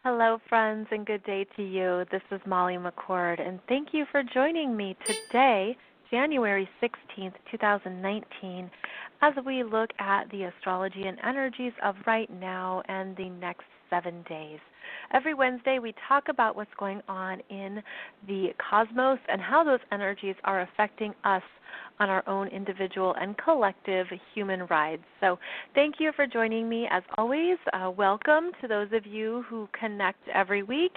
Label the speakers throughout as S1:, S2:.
S1: Hello, friends, and good day to you. This is Molly McCord, and thank you for joining me today, January 16th, 2019, as we look at the astrology and energies of right now and the next 7 days. Every Wednesday, we talk about what's going on in the cosmos and how those energies are affecting us on our own individual and collective human rides. So thank you for joining me as always. Welcome to those of you who connect every week,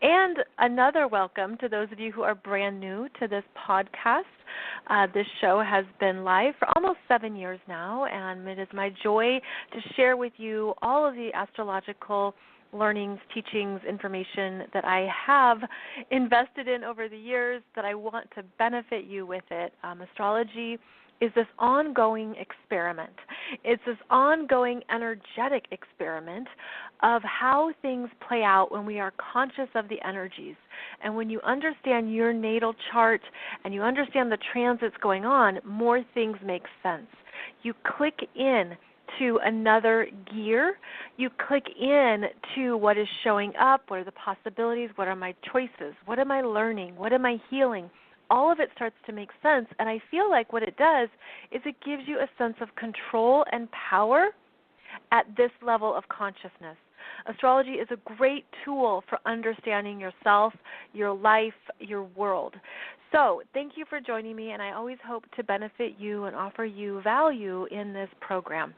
S1: and another welcome to those of you who are brand new to this podcast. This show has been live for almost 7 years now, and it is my joy to share with you all of the astrological learnings, teachings, information that I have invested in over the years that I want to benefit you with it. Astrology is this ongoing experiment. It's this ongoing energetic experiment of how things play out when we are conscious of the energies. And when you understand your natal chart and you understand the transits going on, more things make sense. You click in to another gear. You click in to what is showing up, what are the possibilities, what are my choices, what am I learning, what am I healing. All of it starts to make sense, and I feel like what it does is it gives you a sense of control and power at this level of consciousness. Astrology is a great tool for understanding yourself, your life, your world. So thank you for joining me, and I always hope to benefit you and offer you value in this program.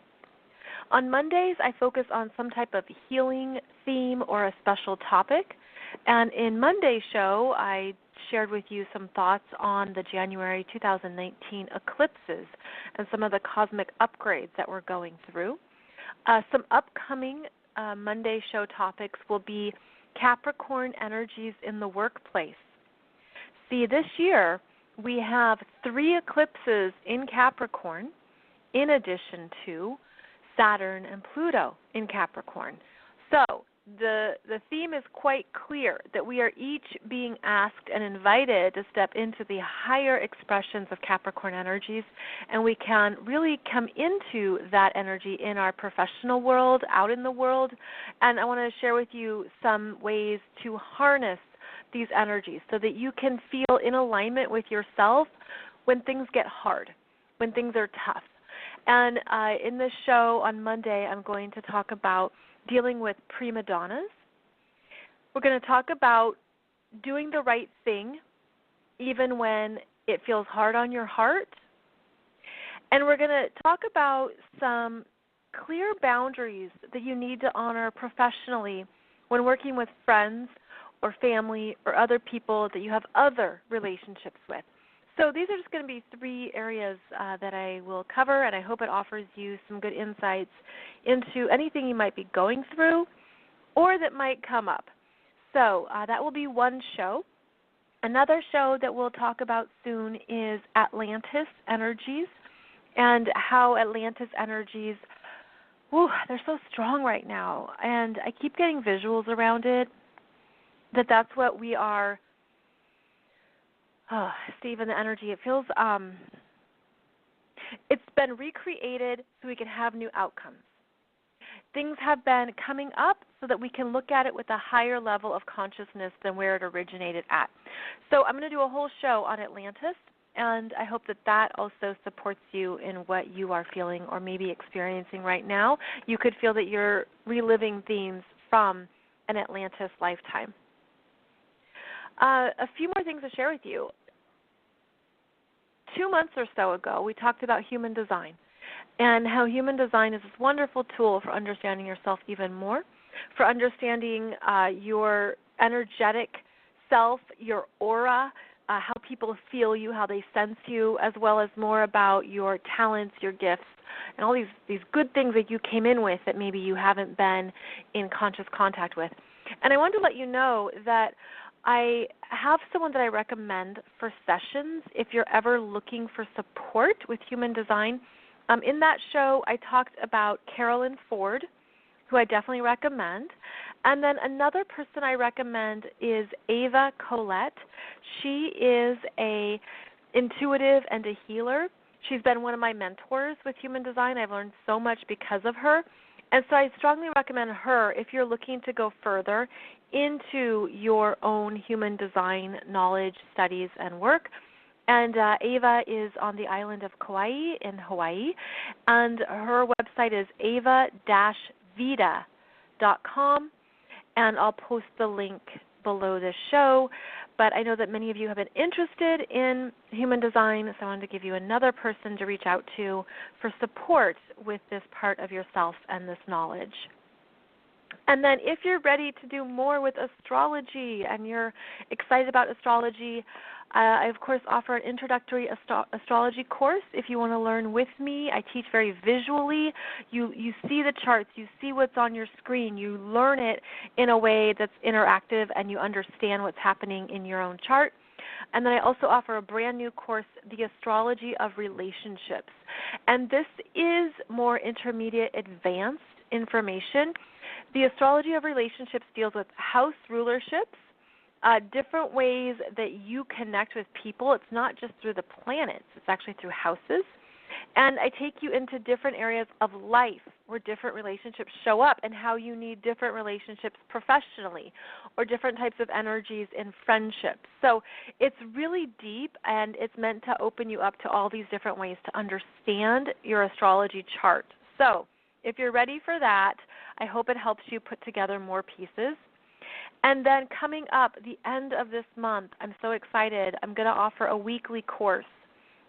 S1: On Mondays, I focus on some type of healing theme or a special topic. And in Monday's show, I shared with you some thoughts on the January 2019 eclipses and some of the cosmic upgrades that we're going through. Some upcoming Monday show topics will be Capricorn energies in the workplace. See, this year we have 3 eclipses in Capricorn in addition to Saturn and Pluto in Capricorn. So the theme is quite clear that we are each being asked and invited to step into the higher expressions of Capricorn energies, and we can really come into that energy in our professional world, out in the world. And I want to share with you some ways to harness these energies so that you can feel in alignment with yourself when things get hard, when things are tough. And in this show on Monday, I'm going to talk about dealing with prima donnas. We're going to talk about doing the right thing even when it feels hard on your heart. And we're going to talk about some clear boundaries that you need to honor professionally when working with friends or family or other people that you have other relationships with. So these are just going to be 3 areas that I will cover, and I hope it offers you some good insights into anything you might be going through or that might come up. So that will be one show. Another show that we'll talk about soon is Atlantis energies and how Atlantis energies, they're so strong right now. And I keep getting visuals around it, that's what we are. Steve, and the energy, it feels, it's been recreated so we can have new outcomes. Things have been coming up so that we can look at it with a higher level of consciousness than where it originated at. So I'm going to do a whole show on Atlantis, and I hope that also supports you in what you are feeling or maybe experiencing right now. You could feel that you're reliving themes from an Atlantis lifetime. A few more things to share with you. 2 months or so ago, we talked about human design and how human design is this wonderful tool for understanding yourself even more, for understanding your energetic self, your aura, how people feel you, how they sense you, as well as more about your talents, your gifts, and all these good things that you came in with that maybe you haven't been in conscious contact with. And I wanted to let you know that I have someone that I recommend for sessions if you're ever looking for support with human design. In that show, I talked about Carolyn Ford, who I definitely recommend. And then another person I recommend is Ava Colette. She is a intuitive and a healer. She's been one of my mentors with human design. I've learned so much because of her. And so I strongly recommend her if you're looking to go further into your own human design knowledge, studies, and work. And Ava is on the island of Kauai in Hawaii, and her website is ava-vita.com, and I'll post the link below this show. But I know that many of you have been interested in human design, so I wanted to give you another person to reach out to for support with this part of yourself and this knowledge. And then if you're ready to do more with astrology and you're excited about astrology, I, of course, offer an introductory astrology course if you want to learn with me. I teach very visually. You see the charts. You see what's on your screen. You learn it in a way that's interactive and you understand what's happening in your own chart. And then I also offer a brand new course, The Astrology of Relationships. And this is more intermediate advanced information. The Astrology of Relationships deals with house rulerships, different ways that you connect with people. It's not just through the planets. It's actually through houses. And I take you into different areas of life where different relationships show up and how you need different relationships professionally or different types of energies in friendships. So it's really deep, and it's meant to open you up to all these different ways to understand your astrology chart. So if you're ready for that, I hope it helps you put together more pieces. And then coming up the end of this month, I'm so excited, I'm going to offer a weekly course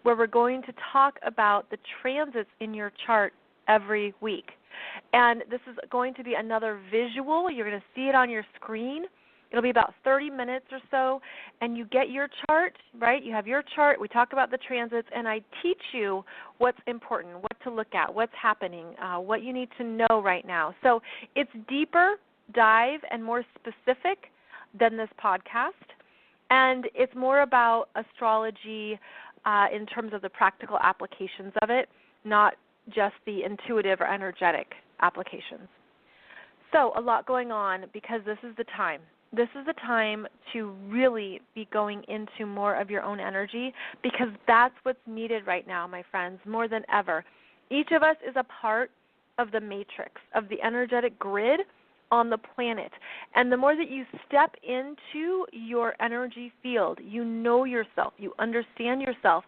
S1: where we're going to talk about the transits in your chart every week. And this is going to be another visual. You're going to see it on your screen. It'll be about 30 minutes or so, and you get your chart, right? You have your chart. We talk about the transits, and I teach you what's important, what to look at, what's happening, what you need to know right now. So it's deeper dive and more specific than this podcast, and it's more about astrology in terms of the practical applications of it, not just the intuitive or energetic applications. So a lot going on because this is the time. This is the time to really be going into more of your own energy because that's what's needed right now, my friends, more than ever. Each of us is a part of the matrix, of the energetic grid on the planet. And the more that you step into your energy field, you know yourself, you understand yourself,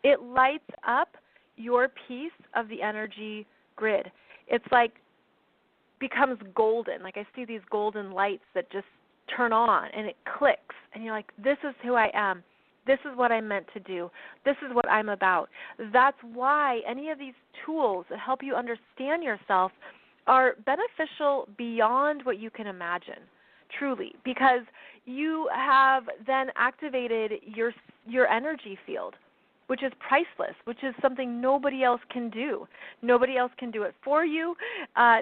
S1: it lights up your piece of the energy grid. It's like becomes golden. Like I see these golden lights that just turn on and it clicks and you're like, this is who I am. This is what I'm meant to do. This is what I'm about. That's why any of these tools that help you understand yourself are beneficial beyond what you can imagine, truly, because you have then activated your energy field, which is priceless, which is something nobody else can do. Nobody else can do it for you.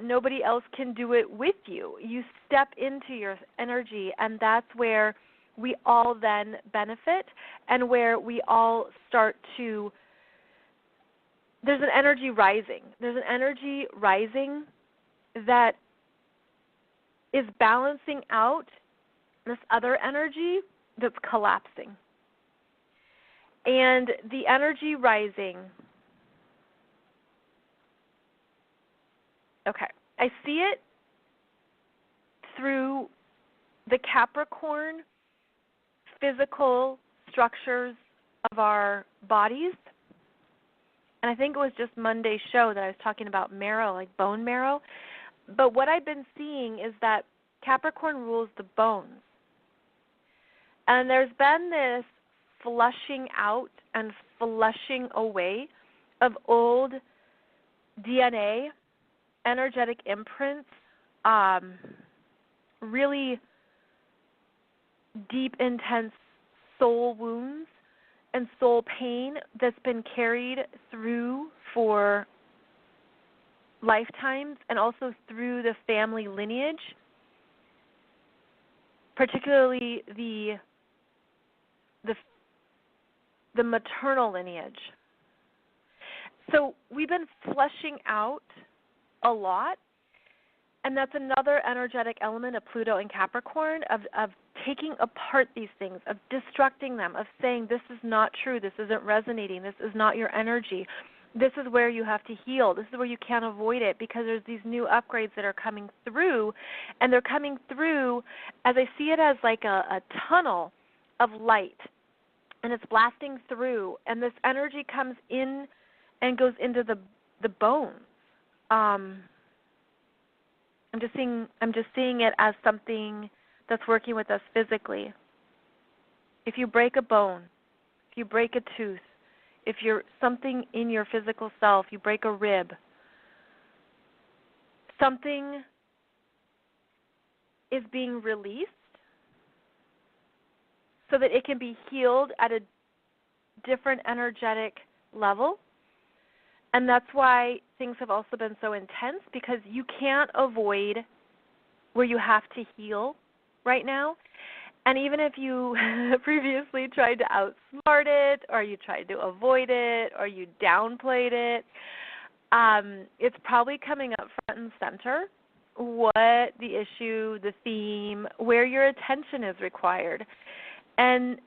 S1: Nobody else can do it with you. You step into your energy, and that's where we all then benefit and where we all start to – there's an energy rising. There's an energy rising that is balancing out this other energy that's collapsing. And the energy rising, okay, I see it through the Capricorn physical structures of our bodies. And I think it was just Monday's show that I was talking about marrow, like bone marrow. But what I've been seeing is that Capricorn rules the bones. And there's been this flushing out and flushing away of old DNA, energetic imprints, really deep, intense soul wounds and soul pain that's been carried through for lifetimes and also through the family lineage, particularly the maternal lineage. So we've been flushing out a lot, and that's another energetic element of Pluto and Capricorn, of taking apart these things, of destructing them, of saying this is not true, this isn't resonating, this is not your energy. This is where you have to heal. This is where you can't avoid it, because there's these new upgrades that are coming through, and they're coming through as I see it as like a tunnel of light, and it's blasting through, and this energy comes in and goes into the bones. I'm just seeing it as something that's working with us physically. If you break a bone, if you break a tooth, if you're something in your physical self, you break a rib, something is being released so that it can be healed at a different energetic level. And that's why things have also been so intense, because you can't avoid where you have to heal right now. And even if you previously tried to outsmart it, or you tried to avoid it, or you downplayed it, it's probably coming up front and center what the issue, the theme, where your attention is required. And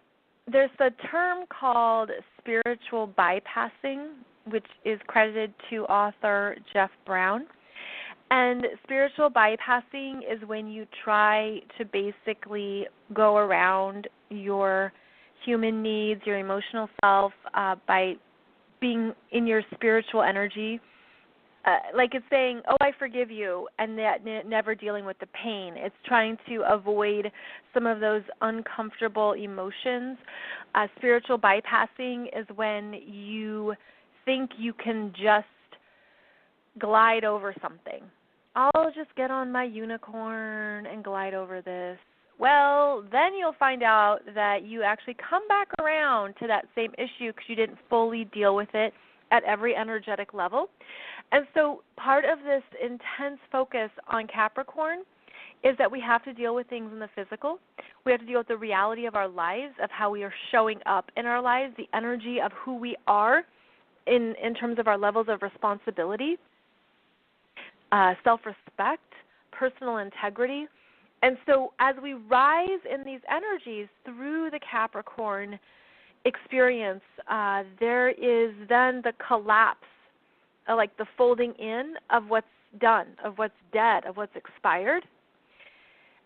S1: there's a term called spiritual bypassing, which is credited to author Jeff Brown. And spiritual bypassing is when you try to basically go around your human needs, your emotional self, by being in your spiritual energy. Like it's saying, oh, I forgive you, and that never dealing with the pain. It's trying to avoid some of those uncomfortable emotions. Spiritual bypassing is when you think you can just glide over something. I'll just get on my unicorn and glide over this. Well, then you'll find out that you actually come back around to that same issue because you didn't fully deal with it at every energetic level. And so part of this intense focus on Capricorn is that we have to deal with things in the physical. We have to deal with the reality of our lives, of how we are showing up in our lives, the energy of who we are in terms of our levels of responsibility, self-respect, personal integrity. And so as we rise in these energies through the Capricorn experience, there is then the collapse, like the folding in of what's done, of what's dead, of what's expired.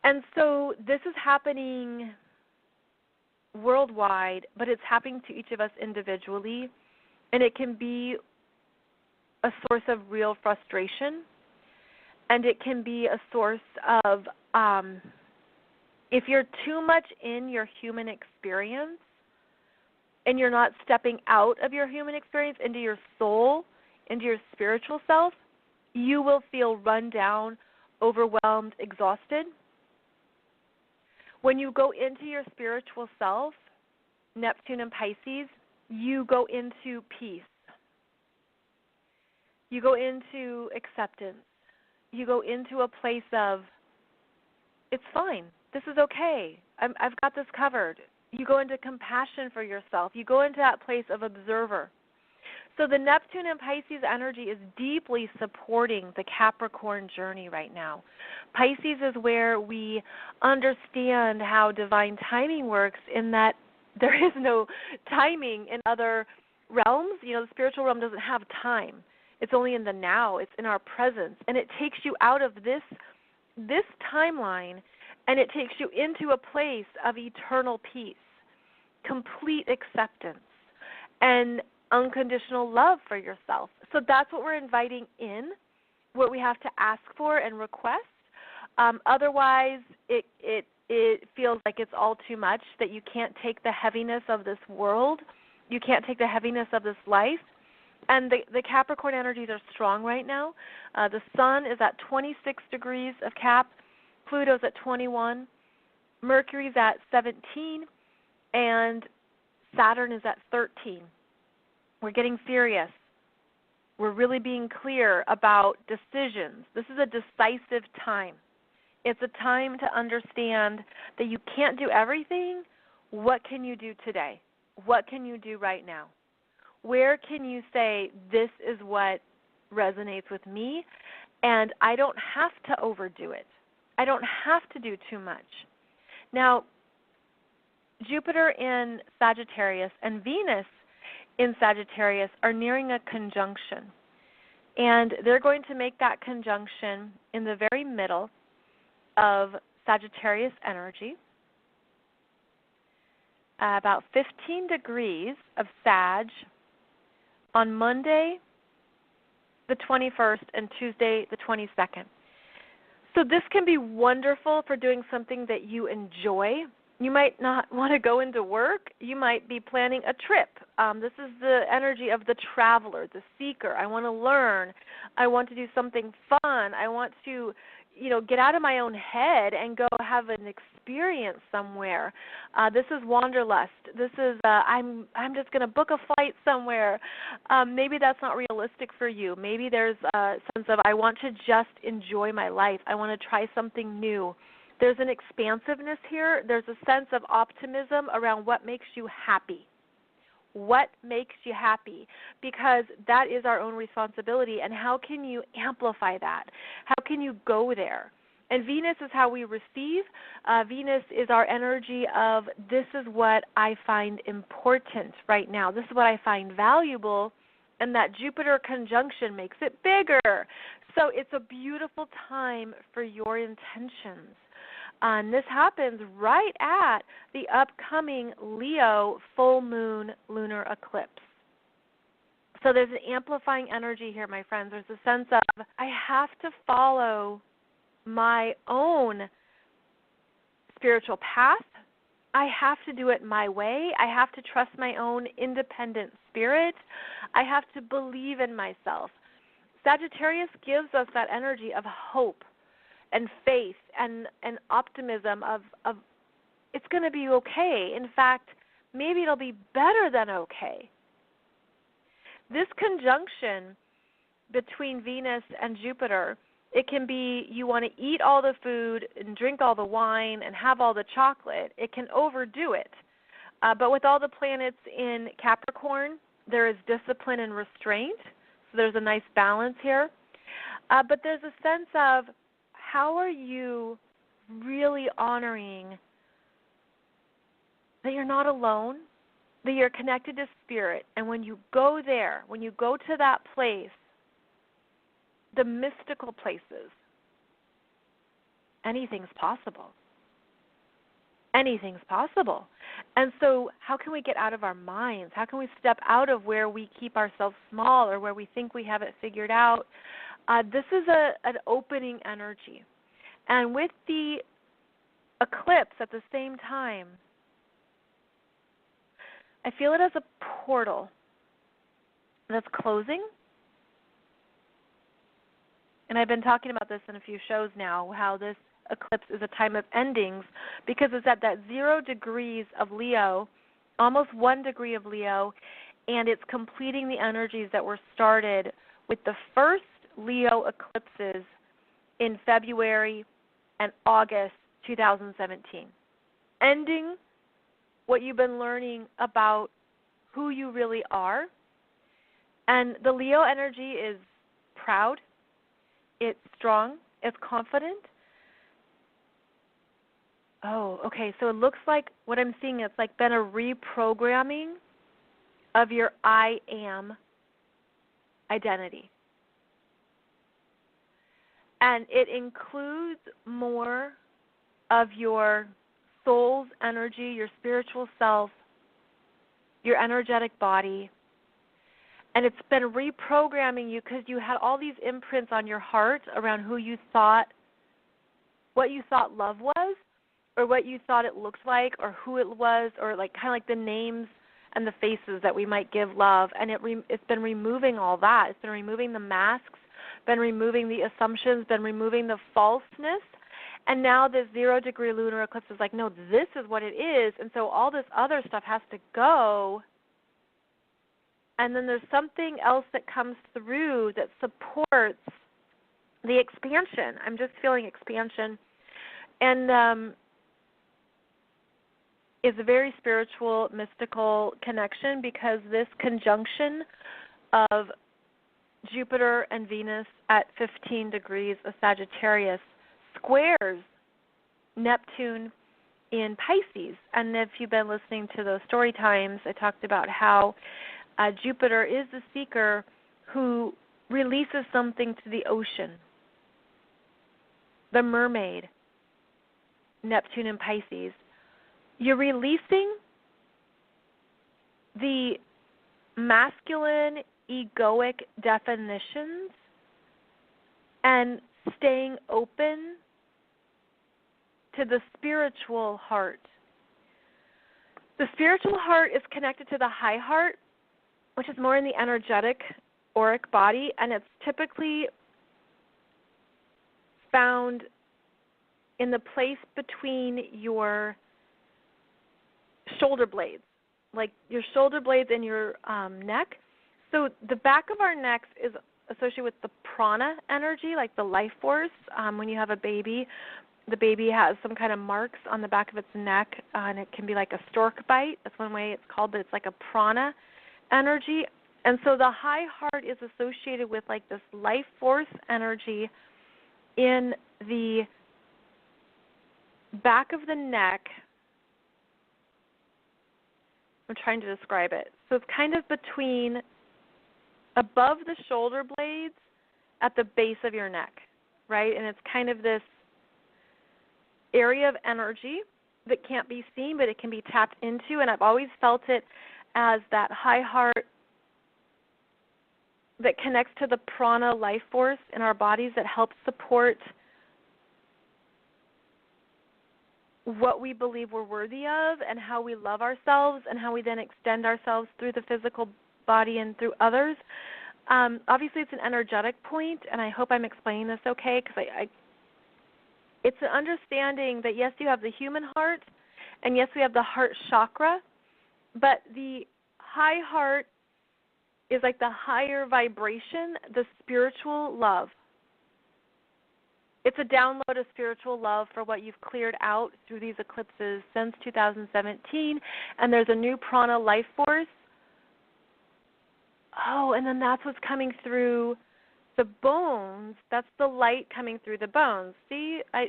S1: And so this is happening worldwide, but it's happening to each of us individually, and it can be a source of real frustration, and it can be a source of, if you're too much in your human experience and you're not stepping out of your human experience into your soul, into your spiritual self, you will feel run down, overwhelmed, exhausted. When you go into your spiritual self, Neptune and Pisces, you go into peace. You go into acceptance. You go into a place of, it's fine. This is okay. I've got this covered. You go into compassion for yourself. You go into that place of observer. So the Neptune and Pisces energy is deeply supporting the Capricorn journey right now. Pisces is where we understand how divine timing works, in that there is no timing in other realms. You know, the spiritual realm doesn't have time. It's only in the now. It's in our presence. And it takes you out of this timeline, and it takes you into a place of eternal peace, complete acceptance, and unconditional love for yourself. So that's what we're inviting in, what we have to ask for and request. Otherwise, it feels like it's all too much, that you can't take the heaviness of this world. You can't take the heaviness of this life. And the Capricorn energies are strong right now. The Sun is at 26 degrees of Cap. Pluto's at 21. Mercury's at 17. And Saturn is at 13. We're getting serious. We're really being clear about decisions. This is a decisive time. It's a time to understand that you can't do everything. What can you do today? What can you do right now? Where can you say, this is what resonates with me, and I don't have to overdo it. I don't have to do too much. Now, Jupiter in Sagittarius and Venus in Sagittarius are nearing a conjunction. And they're going to make that conjunction in the very middle of Sagittarius energy, about 15 degrees of Sag on Monday the 21st and Tuesday the 22nd. So this can be wonderful for doing something that you enjoy. You might not want to go into work. You might be planning a trip. This is the energy of the traveler, the seeker. I want to learn. I want to do something fun. I want to, get out of my own head and go have an experience somewhere. This is wanderlust. This is I'm just going to book a flight somewhere. Maybe that's not realistic for you. Maybe there's a sense of I want to just enjoy my life. I want to try something new. There's an expansiveness here. There's a sense of optimism around what makes you happy. What makes you happy? Because that is our own responsibility. And how can you amplify that? How can you go there? And Venus is how we receive. Venus is our energy of this is what I find important right now. This is what I find valuable. And that Jupiter conjunction makes it bigger. So it's a beautiful time for your intentions. And this happens right at the upcoming Leo full moon lunar eclipse. So there's an amplifying energy here, my friends. There's a sense of I have to follow my own spiritual path. I have to do it my way. I have to trust my own independent spirit. I have to believe in myself. Sagittarius gives us that energy of hope and faith and optimism of it's going to be okay. In fact, maybe it'll be better than okay. This conjunction between Venus and Jupiter, it can be you want to eat all the food and drink all the wine and have all the chocolate. It can overdo it. But with all the planets in Capricorn, there is discipline and restraint. So there's a nice balance here. But there's a sense of how are you really honoring that you're not alone, that you're connected to spirit, and when you go there, when you go to that place, the mystical places, anything's possible. Anything's possible. And so how can we get out of our minds? How can we step out of where we keep ourselves small or where we think we have it figured out? This is an opening energy. And with the eclipse at the same time, I feel it as a portal that's closing. And I've been talking about this in a few shows now, how this eclipse is a time of endings because it's at that 0 degrees of Leo, almost 1 degree of Leo, and it's completing the energies that were started with the first Leo eclipses in February and August 2017. Ending what you've been learning about who you really are. And the Leo energy is proud, it's strong, it's confident. Oh, okay, so it looks like what I'm seeing, it's like been a reprogramming of your I am identity. And it includes more of your soul's energy, your spiritual self, your energetic body. And it's been reprogramming you because you had all these imprints on your heart around who you thought, what you thought love was, or what you thought it looked like, or who it was, or like kind of like the names and the faces that we might give love. And it's been removing all that. It's been removing the masks, been removing the assumptions, been removing the falseness. And now this 0 degree lunar eclipse is like, no, this is what it is. And so all this other stuff has to go. And then there's something else that comes through that supports the expansion. I'm just feeling expansion. And it's a very spiritual, mystical connection because this conjunction of Jupiter and Venus at 15 degrees of Sagittarius squares Neptune in Pisces. And if you've been listening to those story times, I talked about how Jupiter is the seeker who releases something to the ocean. The mermaid, Neptune and Pisces. You're releasing the masculine, egoic definitions and staying open to the spiritual heart. The spiritual heart is connected to the high heart, which is more in the energetic auric body, and it's typically found in the place between your shoulder blades, like your shoulder blades and your neck. So the back of our necks is associated with the prana energy, like the life force. When you have a baby, the baby has some kind of marks on the back of its neck, and it can be like a stork bite. That's one way it's called, but it's like a prana energy. And so the high heart is associated with like this life force energy in the back of the neck. I'm trying to describe it. So it's kind of between above the shoulder blades at the base of your neck, right? And it's kind of this area of energy that can't be seen, but it can be tapped into. And I've always felt it as that high heart that connects to the prana life force in our bodies that helps support what we believe we're worthy of and how we love ourselves and how we then extend ourselves through the physical body and through others. Obviously, it's an energetic point, and I hope I'm explaining this okay, because it's an understanding that, yes, you have the human heart, and yes, we have the heart chakra, but the high heart is like the higher vibration, the spiritual love. It's a download of spiritual love for what you've cleared out through these eclipses since 2017, and there's a new prana life force. Oh, and then that's what's coming through the bones. That's the light coming through the bones. See, I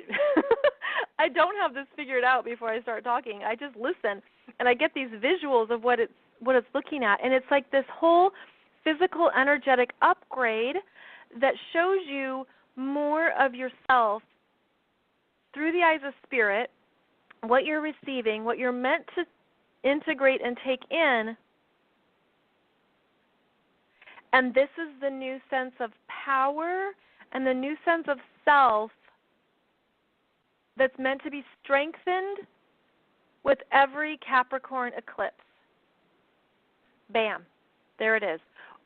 S1: don't have this figured out before I start talking. I just listen, and I get these visuals of what it's looking at, and it's like this whole physical energetic upgrade that shows you more of yourself through the eyes of spirit, what you're receiving, what you're meant to integrate and take in. And this is the new sense of power and the new sense of self that's meant to be strengthened with every Capricorn eclipse. Bam. There it is.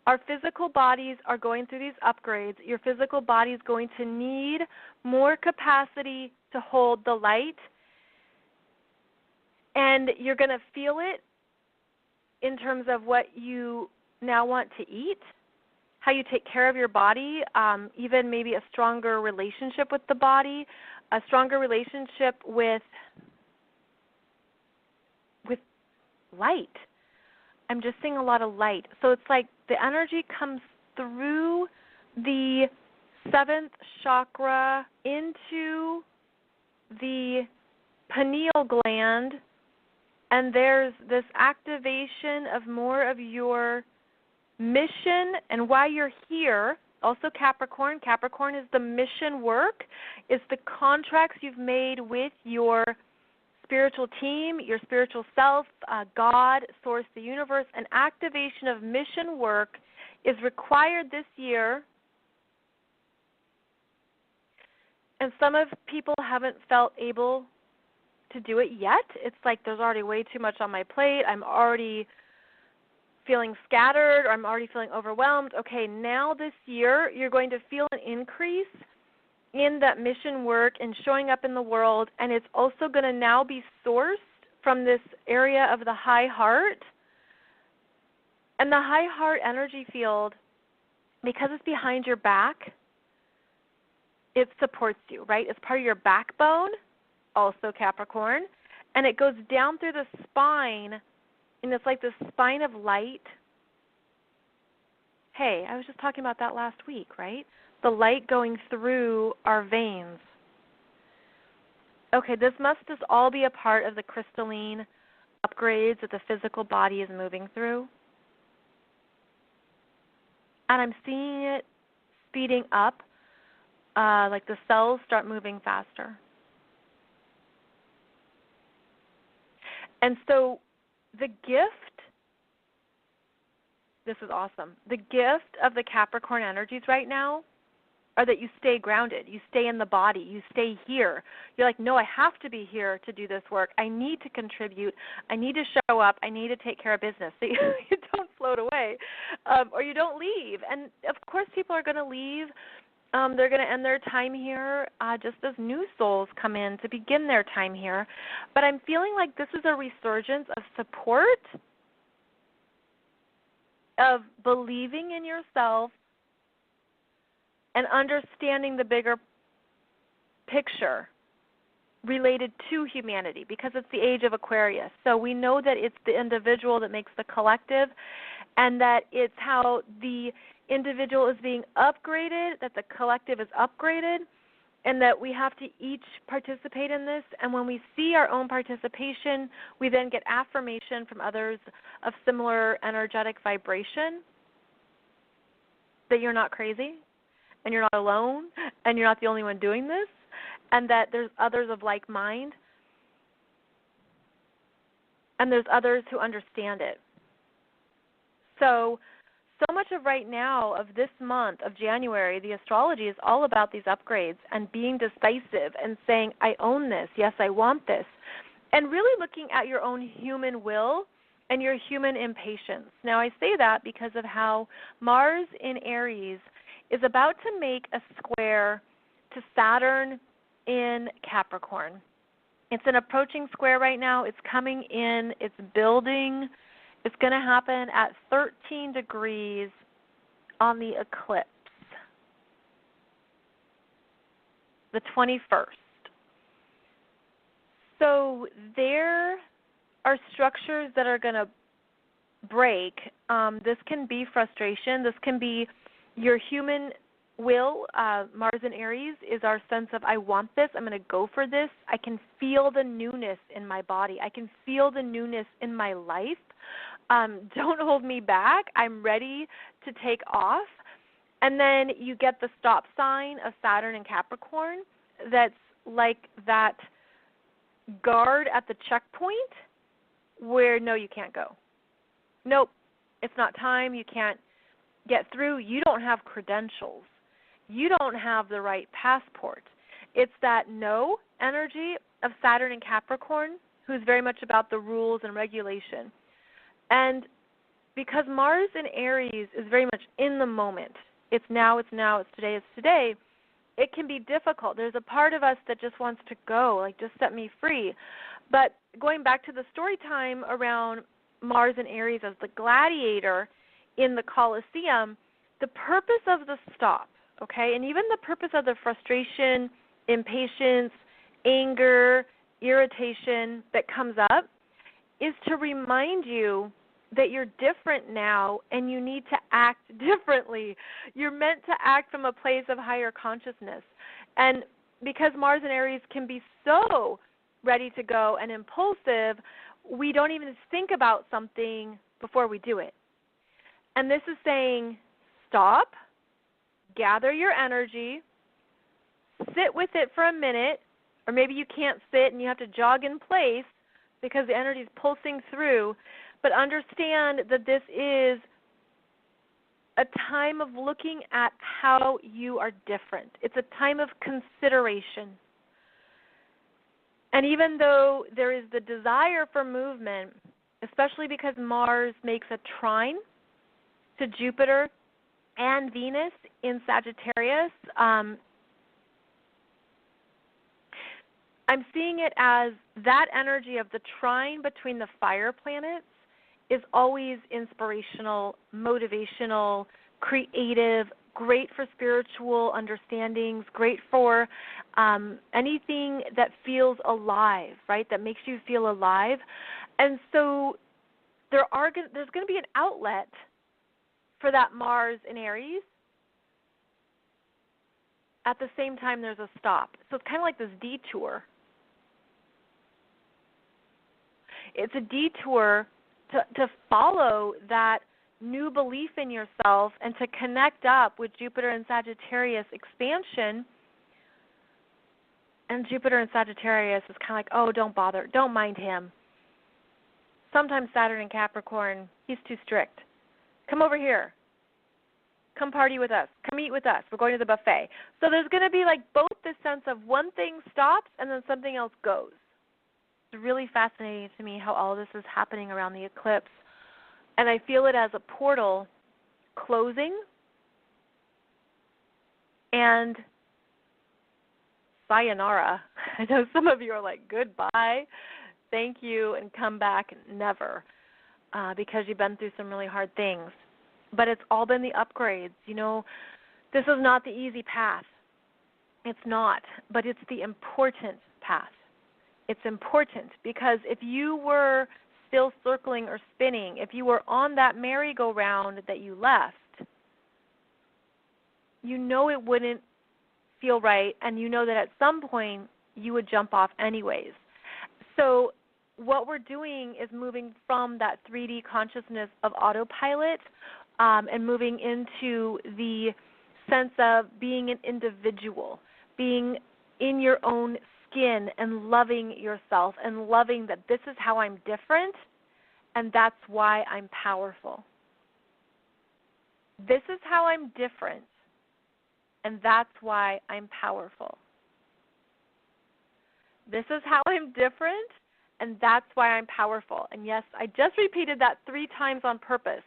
S1: Our physical bodies are going through these upgrades. Your physical body is going to need more capacity to hold the light. And you're going to feel it in terms of what you now want to eat, how you take care of your body, even maybe a stronger relationship with the body, a stronger relationship with light. I'm just seeing a lot of light. So it's like the energy comes through the 7th chakra into the pineal gland, and there's this activation of more of your mission and why you're here. Also Capricorn. Capricorn is the mission work. It's the contracts you've made with your spiritual team, your spiritual self, God, Source, the universe. An activation of mission work is required this year. And some of people haven't felt able to do it yet. It's like there's already way too much on my plate. I'm already feeling scattered, or I'm already feeling overwhelmed. Okay, now this year you're going to feel an increase in that mission work and showing up in the world, and it's also going to now be sourced from this area of the high heart. And the high heart energy field, because it's behind your back, it supports you, right? It's part of your backbone, also Capricorn, and it goes down through the spine, and it's like the spine of light. Hey, I was just talking about that last week, right? The light going through our veins. Okay, this must just all be a part of the crystalline upgrades that the physical body is moving through. and I'm seeing it speeding up, like the cells start moving faster. And so the gift, this is awesome, the gift of the Capricorn energies right now are that you stay grounded, you stay in the body, you stay here. You're like, no, I have to be here to do this work. I need to contribute. I need to show up. I need to take care of business. So you don't float away, or you don't leave. And, of course, people are going to leave. They're going to end their time here just as new souls come in to begin their time here. But I'm feeling like this is a resurgence of support, of believing in yourself, and understanding the bigger picture related to humanity, because it's the age of Aquarius. So we know that it's the individual that makes the collective, and that it's how the individual is being upgraded, that the collective is upgraded, and that we have to each participate in this. And when we see our own participation, we then get affirmation from others of similar energetic vibration that you're not crazy, and you're not alone, and you're not the only one doing this, and that there's others of like mind, and there's others who understand it. So much of right now, of this month of January, the astrology is all about these upgrades and being decisive and saying, I own this, yes, I want this, and really looking at your own human will and your human impatience. Now, I say that because of how Mars in Aries is about to make a square to Saturn in Capricorn. It's an approaching square right now. It's coming in. It's building. It's going to happen at 13 degrees on the eclipse, the 21st. So there are structures that are going to break. This can be frustration. This can be your human will. Mars in Aries is our sense of, I want this, I'm going to go for this. I can feel the newness in my body. I can feel the newness in my life. Don't hold me back. I'm ready to take off. And then you get the stop sign of Saturn and Capricorn that's like that guard at the checkpoint where, no, you can't go. Nope, it's not time. You can't get through. You don't have credentials. You don't have the right passport. It's that no energy of Saturn and Capricorn, who's very much about the rules and regulation. And because Mars in Aries is very much in the moment, it's now, it's today, it can be difficult. There's a part of us that just wants to go, like, just set me free. But going back to the story time around Mars in Aries as the gladiator in the Colosseum, the purpose of the stop, okay, and even the purpose of the frustration, impatience, anger, irritation that comes up is to remind you that you're different now and you need to act differently. You're meant to act from a place of higher consciousness. And because Mars in Aries can be so ready to go and impulsive, we don't even think about something before we do it. And this is saying, stop, gather your energy, sit with it for a minute, or maybe you can't sit and you have to jog in place because the energy is pulsing through, but understand that this is a time of looking at how you are different. It's a time of consideration. And even though there is the desire for movement, especially because Mars makes a trine to Jupiter and Venus in Sagittarius, I'm seeing it as that energy of the trine between the fire planets is always inspirational, motivational, creative, great for spiritual understandings, great for anything that feels alive, right, that makes you feel alive. And so there's going to be an outlet for that Mars in Aries. At the same time, there's a stop. So it's kind of like this detour. It's a detour to follow that new belief in yourself and to connect up with Jupiter and Sagittarius expansion. And Jupiter and Sagittarius is kind of like, oh, don't bother, don't mind him. Sometimes Saturn and Capricorn, he's too strict. Come over here. Come party with us. Come eat with us. We're going to the buffet. So there's going to be like both this sense of one thing stops and then something else goes. It's really fascinating to me how all this is happening around the eclipse. And I feel it as a portal closing and sayonara. I know some of you are like, goodbye, thank you, and come back never, because you've been through some really hard things. But it's all been the upgrades. You know, this is not the easy path. It's not, but it's the important path. It's important because if you were still circling or spinning, if you were on that merry-go-round that you left, you know it wouldn't feel right, and you know that at some point you would jump off anyways. So what we're doing is moving from that 3D consciousness of autopilot and moving into the sense of being an individual, being in your own skin and loving yourself and loving that this is how I'm different and that's why I'm powerful. This is how I'm different and that's why I'm powerful. This is how I'm different and that's why I'm powerful. And yes, I just repeated that 3 times on purpose.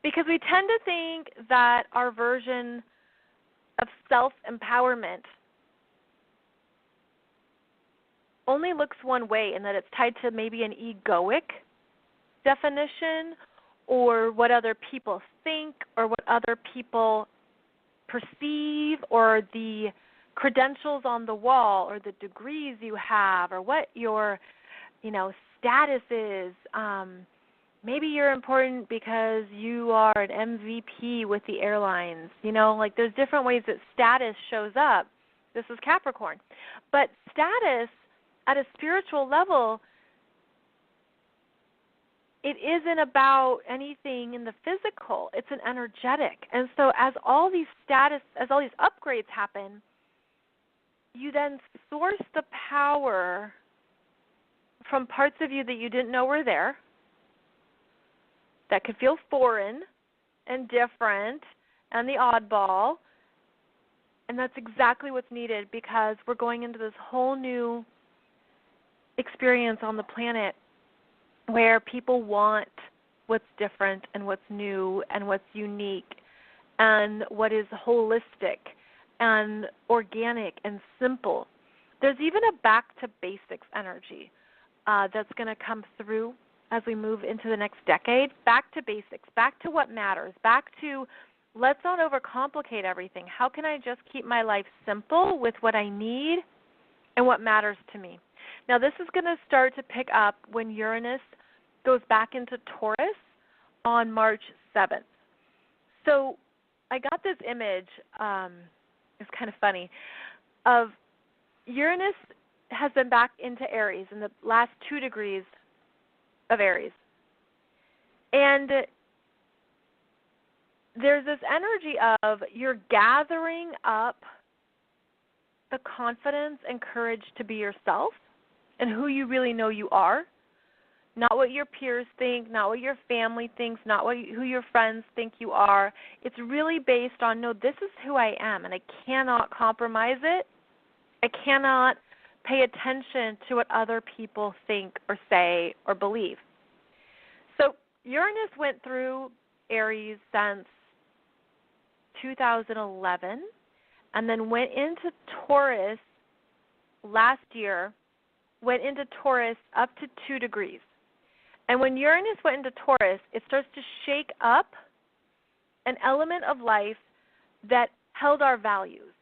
S1: Because we tend to think that our version of self-empowerment only looks one way, and that it's tied to maybe an egoic definition or what other people think or what other people perceive or the credentials on the wall or the degrees you have or what your, status is. Maybe you're important because you are an MVP with the airlines. There's different ways that status shows up. This is Capricorn. But status at a spiritual level, it isn't about anything in the physical. It's an energetic. And so as all these upgrades happen, you then source the power from parts of you that you didn't know were there, that could feel foreign and different and the oddball. And that's exactly what's needed because we're going into this whole new experience on the planet where people want what's different and what's new and what's unique and what is holistic and organic and simple. There's even a back to basics energy that's going to come through as we move into the next decade. Back to basics, back to what matters, back to let's not overcomplicate everything. How can I just keep my life simple with what I need and what matters to me? Now, this is going to start to pick up when Uranus goes back into Taurus on March 7th. So I got this image, it's kind of funny, of Uranus has been back into Aries in the last 2 degrees of Aries. And there's this energy of you're gathering up the confidence and courage to be yourself and who you really know you are, not what your peers think, not what your family thinks, not who your friends think you are. It's really based on, no, this is who I am, and I cannot compromise it. I cannot pay attention to what other people think or say or believe. So Uranus went through Aries since 2011 and then went into Taurus last year, went into Taurus up to 2 degrees. And when Uranus went into Taurus, it starts to shake up an element of life that held our values,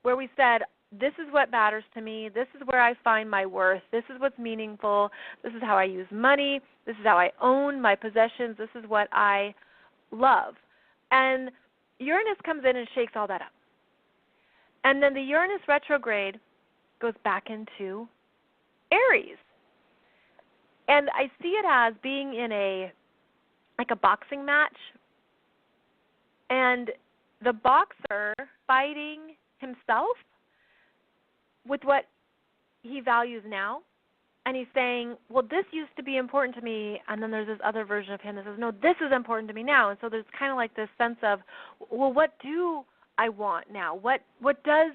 S1: where we said, this is what matters to me, this is where I find my worth, this is what's meaningful, this is how I use money, this is how I own my possessions, this is what I love. And Uranus comes in and shakes all that up. And then the Uranus retrograde goes back into Aries. And I see it as being in a boxing match, and the boxer fighting himself with what he values now. And he's saying, well, this used to be important to me, and then there's this other version of him that says, no, this is important to me now. And so there's kind of like this sense of, well, what do I want now? What does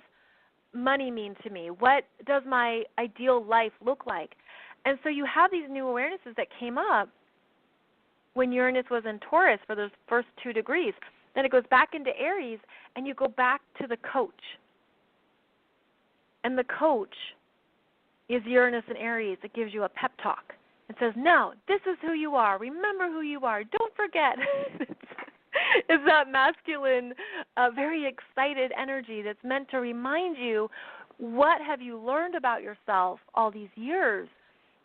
S1: money mean to me? What does my ideal life look like? And so you have these new awarenesses that came up when Uranus was in Taurus for those first 2 degrees. Then it goes back into Aries, and you go back to the coach. And the coach is Uranus and Aries. It gives you a pep talk. It says, no, this is who you are. Remember who you are. Don't forget. It's that masculine, very excited energy that's meant to remind you, what have you learned about yourself all these years?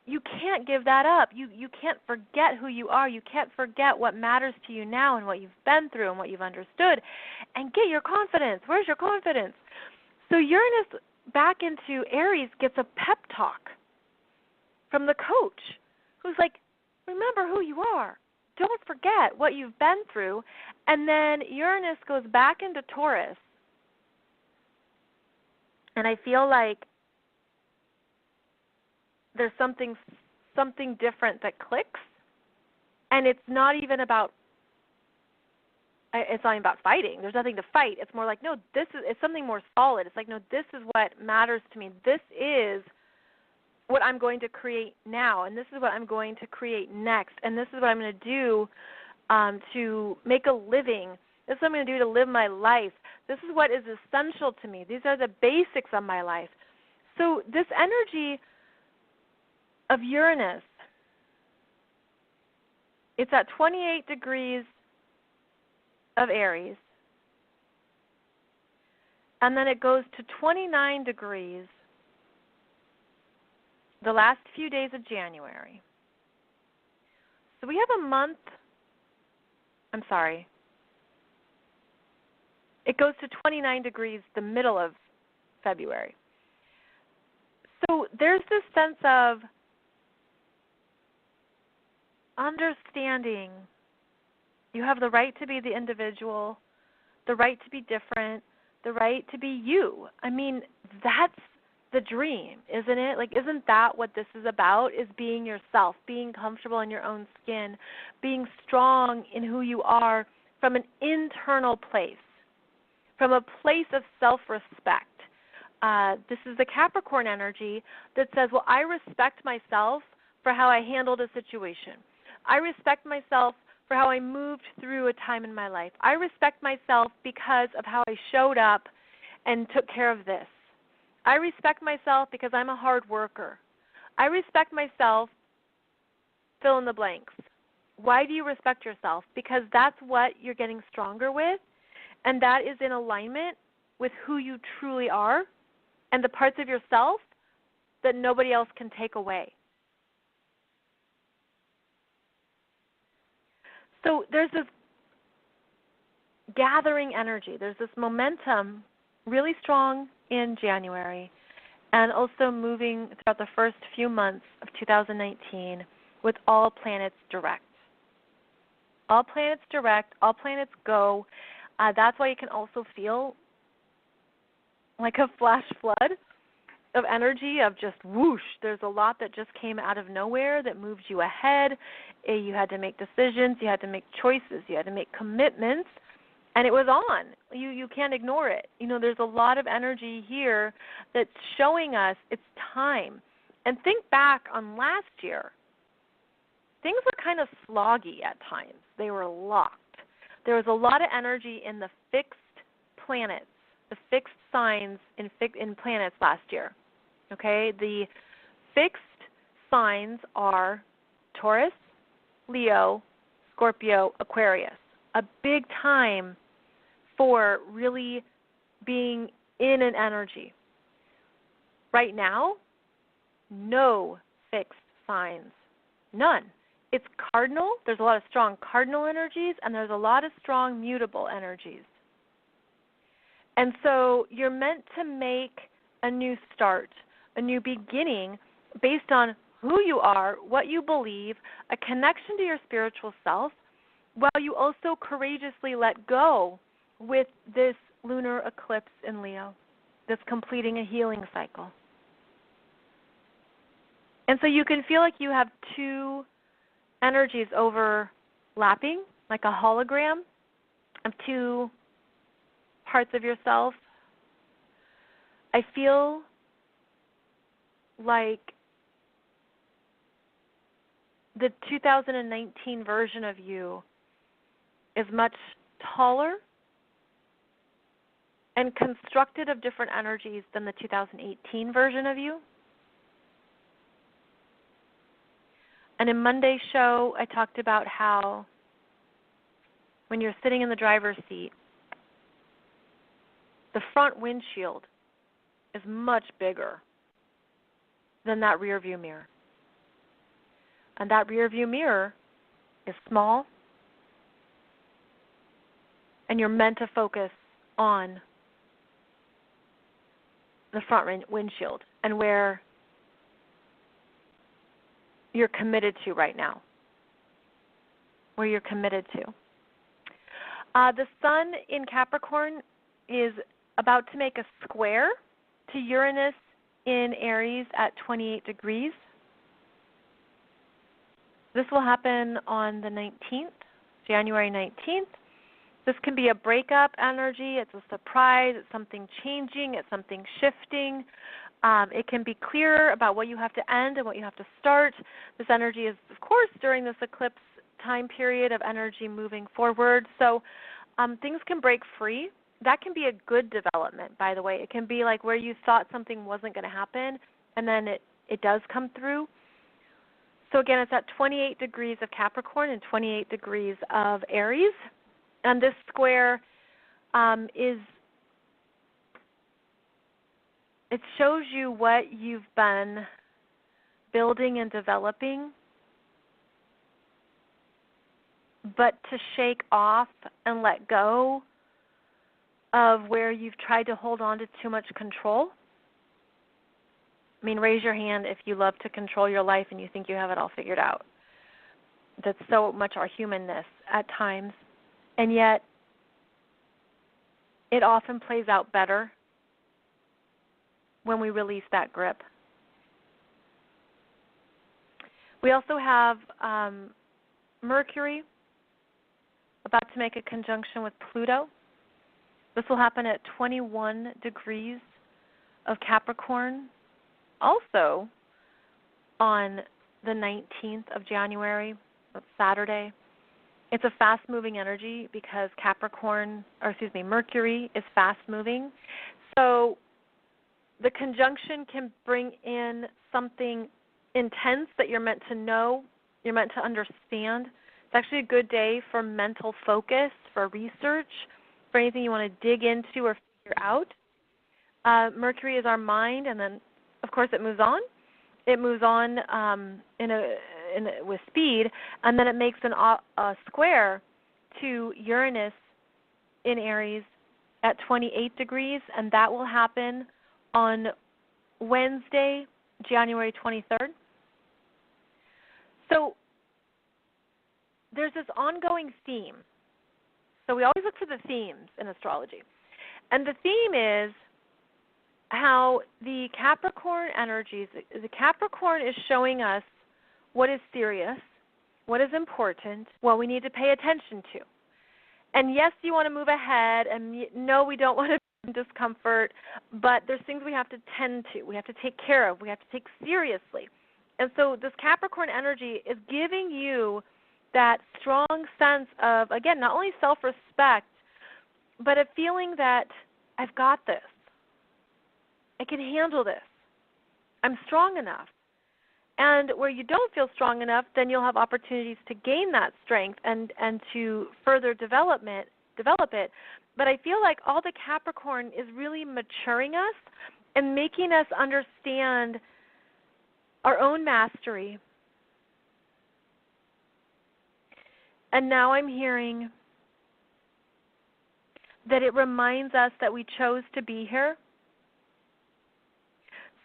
S1: You can't give that up. You can't forget who you are. You can't forget what matters to you now and what you've been through and what you've understood. And get your confidence. Where's your confidence? So Uranus back into Aries gets a pep talk from the coach who's like, remember who you are. Don't forget what you've been through. And then Uranus goes back into Taurus. And I feel like there's something different that clicks. And it's not even about fighting. There's nothing to fight. It's more like, no, it's something more solid. It's like, no, this is what matters to me. This is what I'm going to create now, and this is what I'm going to create next, and this is what I'm going to do to make a living. This is what I'm going to do to live my life. This is what is essential to me. These are the basics of my life. So this energy of Uranus, it's at 28 degrees of Aries, and then it goes to 29 degrees the last few days of January. So we have a month, it goes to 29 degrees the middle of February. So there's this sense of understanding you have the right to be the individual, the right to be different, the right to be you. I mean, that's the dream, isn't it? Like, isn't that what this is about, is being yourself, being comfortable in your own skin, being strong in who you are from an internal place, from a place of self-respect. This is the Capricorn energy that says, well, I respect myself for how I handled a situation. I respect myself for how I moved through a time in my life. I respect myself because of how I showed up and took care of this. I respect myself because I'm a hard worker. I respect myself, fill in the blanks. Why do you respect yourself? Because that's what you're getting stronger with, and that is in alignment with who you truly are and the parts of yourself that nobody else can take away. So there's this gathering energy. There's this momentum really strong in January and also moving throughout the first few months of 2019 with all planets direct. All planets direct, all planets go. That's why you can also feel like a flash flood of energy of just whoosh. There's a lot that just came out of nowhere that moved you ahead. You had to make decisions. You had to make choices. You had to make commitments. And it was on. You can't ignore it. You know, there's a lot of energy here that's showing us it's time. And think back on last year. Things were kind of sloggy at times. They were locked. There was a lot of energy in the fixed planets, the fixed signs in planets last year. Okay? The fixed signs are Taurus, Leo, Scorpio, Aquarius. A big time for really being in an energy. Right now, no fixed signs. None. It's cardinal. There's a lot of strong cardinal energies, and there's a lot of strong mutable energies. And so you're meant to make a new start, a new beginning based on who you are, what you believe, a connection to your spiritual self, while you also courageously let go with this lunar eclipse in Leo, that's completing a healing cycle. And so you can feel like you have two energies overlapping, like a hologram of two parts of yourself. I feel like the 2019 version of you is much taller and constructed of different energies than the 2018 version of you. And in Monday's show, I talked about how when you're sitting in the driver's seat, the front windshield is much bigger than that rear view mirror. And that rear view mirror is small, and you're meant to focus on the front windshield and where you're committed to right now, where you're committed to. The sun in Capricorn is about to make a square to Uranus in Aries at 28 degrees. This will happen on the 19th, January 19th. This can be a breakup energy. It's a surprise. It's something changing. It's something shifting. It can be clear about what you have to end and what you have to start. This energy is, of course, during this eclipse time period of energy moving forward. So things can break free. That can be a good development, by the way. It can be like where you thought something wasn't going to happen, and then it does come through. So again, it's at 28 degrees of Capricorn and 28 degrees of Aries. And this square it shows you what you've been building and developing, but to shake off and let go of where you've tried to hold on to too much control. I mean, raise your hand if you love to control your life and you think you have it all figured out. That's so much our humanness at times. And yet, it often plays out better when we release that grip. We also have Mercury about to make a conjunction with Pluto. This will happen at 21 degrees of Capricorn, also on the 19th of January, that's Saturday. It's a fast-moving energy because Mercury is fast-moving. So the conjunction can bring in something intense that you're meant to know, you're meant to understand. It's actually a good day for mental focus, for research, for anything you want to dig into or figure out. Mercury is our mind, and then, of course, it moves on. It moves on with speed, and then it makes a square to Uranus in Aries at 28 degrees, and that will happen on Wednesday, January 23rd. So there's this ongoing theme. So we always look for the themes in astrology. And the theme is how the Capricorn energies, the Capricorn is showing us what is serious, what is important, what we need to pay attention to. And yes, you want to move ahead, and no, we don't want to be in discomfort, but there's things we have to tend to, we have to take care of, we have to take seriously. And so this Capricorn energy is giving you that strong sense of, again, not only self-respect, but a feeling that I've got this. I can handle this. I'm strong enough. And where you don't feel strong enough, then you'll have opportunities to gain that strength and to further develop it. But I feel like all the Capricorn is really maturing us and making us understand our own mastery. And now I'm hearing that it reminds us that we chose to be here.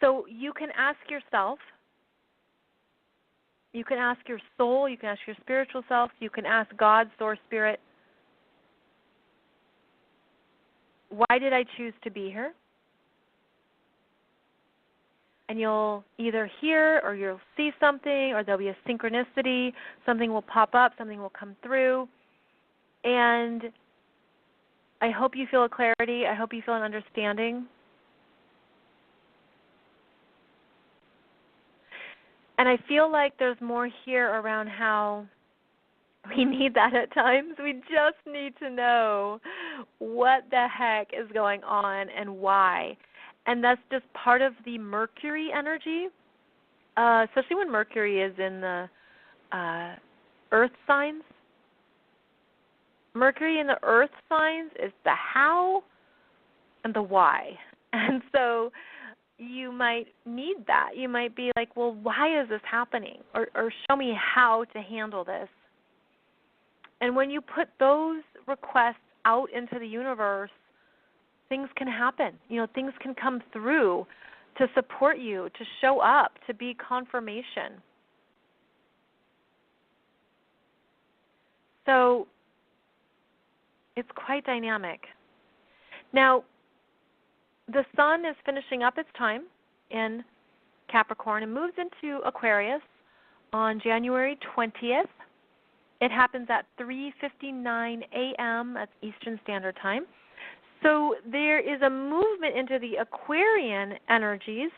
S1: So you can ask yourself, You can ask your soul, you can ask your spiritual self, you can ask God, Source, Spirit, why did I choose to be here? And you'll either hear or you'll see something, or there'll be a synchronicity, something will pop up, something will come through. And I hope you feel a clarity. I hope you feel an understanding. And I feel like there's more here around how we need that at times. We just need to know what the heck is going on and why. And that's just part of the Mercury energy, especially when Mercury is in the earth signs. Mercury in the earth signs is the how and the why. And so you might need that. You might be like, well, why is this happening? Or show me how to handle this. And when you put those requests out into the universe, things can happen. Things can come through to support you, to show up, to be confirmation. So it's quite dynamic. Now, the sun is finishing up its time in Capricorn and moves into Aquarius on January 20th. It happens at 3:59 a.m. That's Eastern Standard Time. So there is a movement into the Aquarian energies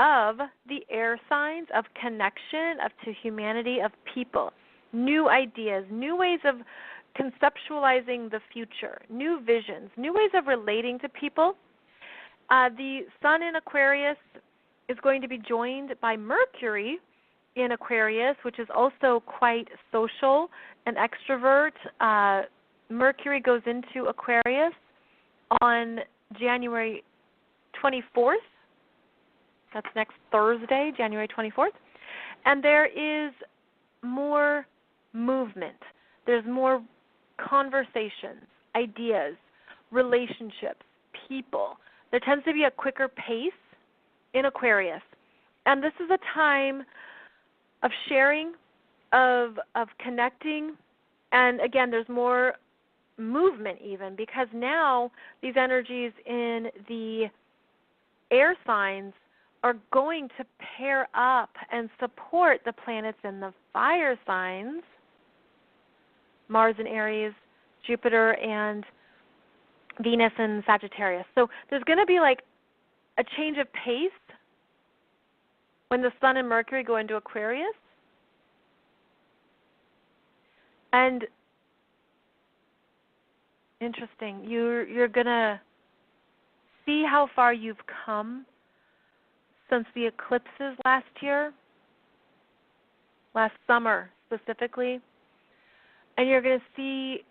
S1: of the air signs, of connection, to humanity, of people, new ideas, new ways of conceptualizing the future, new visions, new ways of relating to people. The sun in Aquarius is going to be joined by Mercury in Aquarius, which is also quite social and extrovert. Mercury goes into Aquarius on January 24th. That's next Thursday, January 24th. And there is more movement. There's more conversations, ideas, relationships, people. There tends to be a quicker pace in Aquarius. And this is a time of sharing, of connecting, and again, there's more movement even, because now these energies in the air signs are going to pair up and support the planets in the fire signs, Mars in Aries, Jupiter and Venus in Sagittarius. So there's going to be like a change of pace when the Sun and Mercury go into Aquarius. And interesting, you're going to see how far you've come since the eclipses last year, last summer specifically. And you're going to see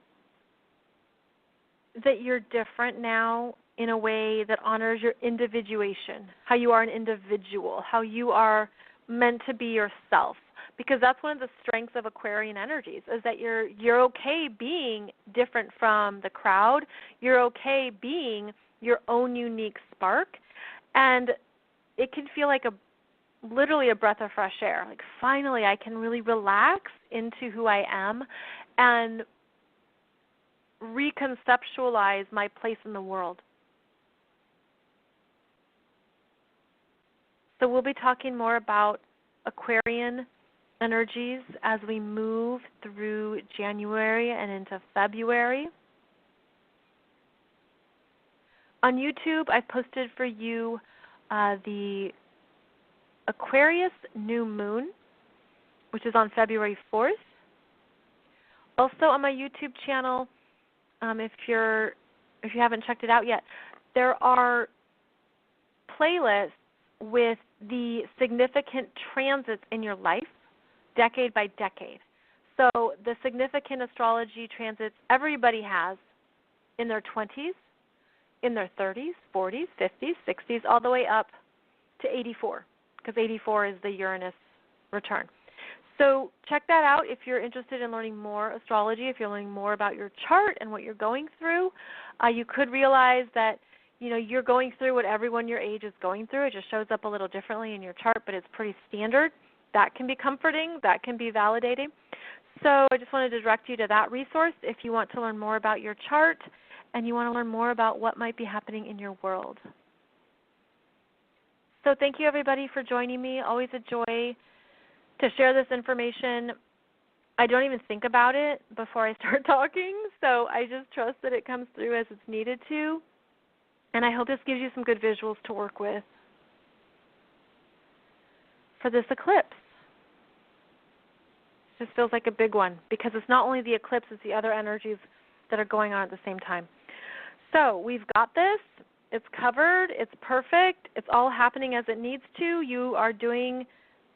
S1: that you're different now in a way that honors your individuation, how you are an individual, how you are meant to be yourself. Because that's one of the strengths of Aquarian energies, is that you're okay being different from the crowd. You're okay being your own unique spark. And it can feel like literally a breath of fresh air. Like finally I can really relax into who I am and reconceptualize my place in the world. So we'll be talking more about Aquarian energies as we move through January and into February. On YouTube, I posted for you the Aquarius new moon, which is on February 4th. Also on my YouTube channel, if you haven't checked it out yet, there are playlists with the significant transits in your life, decade by decade. So the significant astrology transits everybody has in their 20s, in their 30s, 40s, 50s, 60s, all the way up to 84, because 84 is the Uranus return. So check that out if you're interested in learning more astrology, if you're learning more about your chart and what you're going through. You could realize that you're going through what everyone your age is going through. It just shows up a little differently in your chart, but it's pretty standard. that can be comforting, that can be validating. So I just wanted to direct you to that resource if you want to learn more about your chart and you want to learn more about what might be happening in your world. So thank you, everybody, for joining me. Always a joy to share this information. I don't even think about it before I start talking, so I just trust that it comes through as it's needed to. And I hope this gives you some good visuals to work with for this eclipse. It just feels like a big one because it's not only the eclipse, it's the other energies that are going on at the same time. So we've got this. It's covered. It's perfect. It's all happening as it needs to. You are doing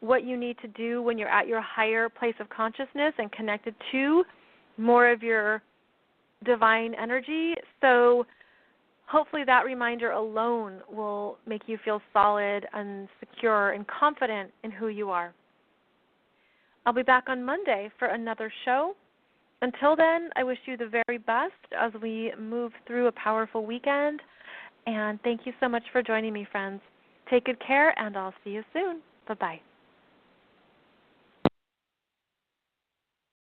S1: what you need to do when you're at your higher place of consciousness and connected to more of your divine energy. So hopefully that reminder alone will make you feel solid and secure and confident in who you are. I'll be back on Monday for another show. Until then, I wish you the very best as we move through a powerful weekend. And thank you so much for joining me, friends. Take good care, and I'll see you soon. Bye-bye.